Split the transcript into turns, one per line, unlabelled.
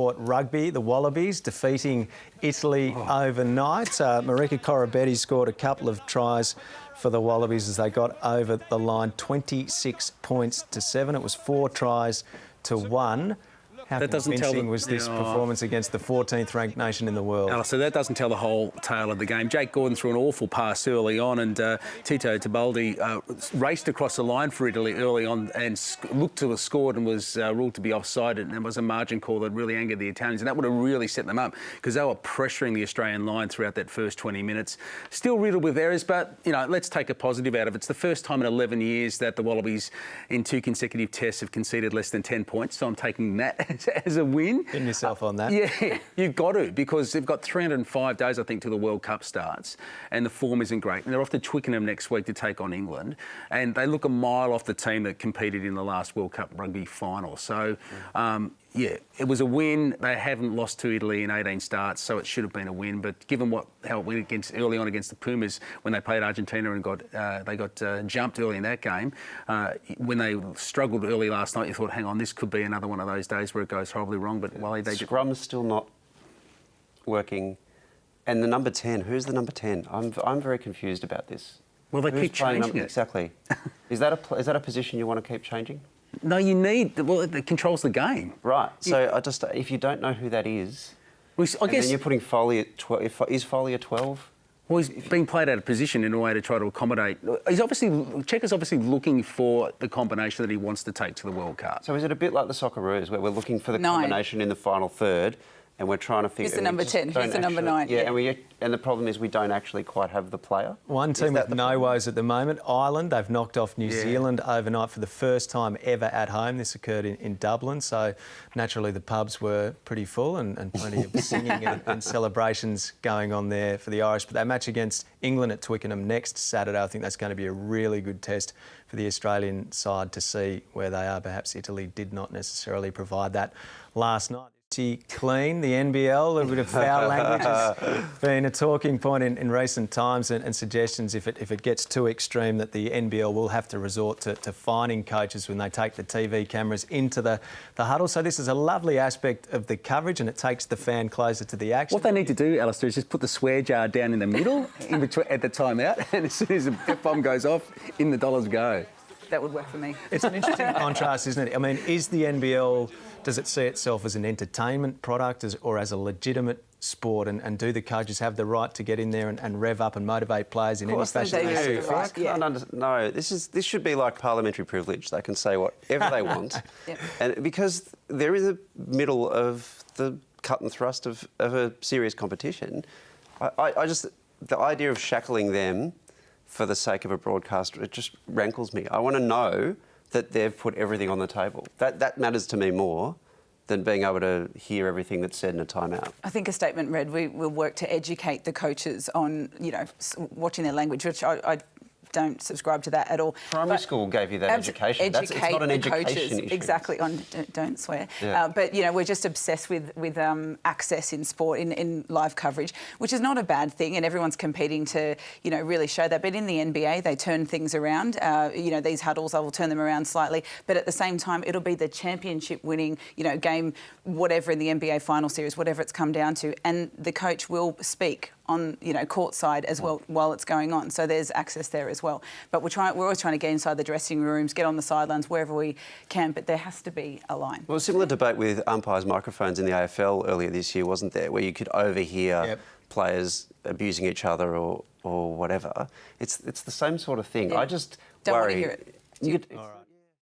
sport, rugby, the Wallabies defeating Italy overnight. Marika Korobetti scored a couple of tries for the Wallabies as they got over the line, 26 points to 7. It was 4 tries to 1. How convincing was this performance against the 14th ranked nation in the world?
Alistair, that doesn't tell the whole tale of the game. Jake Gordon threw an awful pass early on, and Tito Tibaldi raced across the line for Italy early on and looked to have scored and was ruled to be offside, and there was a margin call that really angered the Italians, and that would have really set them up because they were pressuring the Australian line throughout that first 20 minutes. Still riddled with errors, but, you know, let's take a positive out of it. It's the first time in 11 years that the Wallabies in 2 consecutive tests have conceded less than 10 points, so I'm taking that as a win.
Pin yourself on that.
Yeah, you've got to, because they've got 305 days, I think, till the World Cup starts, and the form isn't great. And they're off to Twickenham next week to take on England, and they look a mile off the team that competed in the last World Cup rugby final. So, yeah, it was a win. They haven't lost to Italy in 18 starts, so it should have been a win. But given how it went early on against the Pumas when they played Argentina and they got jumped early in that game, when they struggled early last night, you thought, hang on, this could be another one of those days where it goes horribly wrong. But
Scrum's still not working. And the number 10, who's the number 10? I'm very confused about this.
Well, they keep changing it.
Exactly. Is that a position you want to keep changing?
No, you need... Well, it controls the game.
Right. So if you don't know who that is, I guess then you're putting Foley at 12. Is Foley at 12?
Well, he's being played out of position in a way to try to accommodate. Cheika's obviously looking for the combination that he wants to take to the World Cup.
So is it a bit like the Socceroos, where we're looking for the combination in the final third, and we're trying to figure...
He's the number 10, he's the number 9.
Yeah, and the problem is we don't actually quite have the player.
One team with no woes at the moment, Ireland. They've knocked off New Zealand overnight for the first time ever at home. This occurred in Dublin, so naturally the pubs were pretty full and plenty of singing and celebrations going on there for the Irish. But that match against England at Twickenham next Saturday, I think that's going to be a really good test for the Australian side to see where they are. Perhaps Italy did not necessarily provide that last night. Clean, the NBL, a bit of foul language has been a talking point in recent times, and suggestions if it gets too extreme that the NBL will have to resort to fining coaches when they take the TV cameras into the huddle. So this is a lovely aspect of the coverage, and it takes the fan closer to the action.
What they need to do, Alistair, is just put the swear jar down in the middle in between, at the timeout, and as soon as the F-bomb goes off, in the dollars go.
That would work for me.
It's an interesting contrast, isn't it? I mean, is the NBL, does it see itself as an entertainment product or as a legitimate sport? And do the coaches have the right to get in there and rev up and motivate players in any fashion?
No, this should be like parliamentary privilege. They can say whatever they want. And because they're in the middle of the cut and thrust of a serious competition, the idea of shackling them for the sake of a broadcast, it just rankles me. I want to know that they've put everything on the table. That matters to me more than being able to hear everything that's said in a timeout.
I think a statement read, we will work to educate the coaches on, you know, watching their language, which I don't subscribe to that at all.
Primary school gave you that education. It's not an education issue.
Exactly. Don't swear.
Yeah.
But, you know, we're just obsessed with access in sport, in live coverage, which is not a bad thing, and everyone's competing to, you know, really show that. But in the NBA, they turn things around. You know, these huddles, I will turn them around slightly. But at the same time, it'll be the championship-winning, you know, game, whatever in the NBA final series, whatever it's come down to, and the coach will speak on, you know, courtside as well while it's going on. So there's access there as well. But we're always trying to get inside the dressing rooms, get on the sidelines wherever we can, but there has to be a line.
Well, a similar debate with umpires' microphones in the AFL earlier this year, wasn't there, where you could overhear players abusing each other or whatever. It's the same sort of thing. I just
don't
worry...
want to hear it.
All right.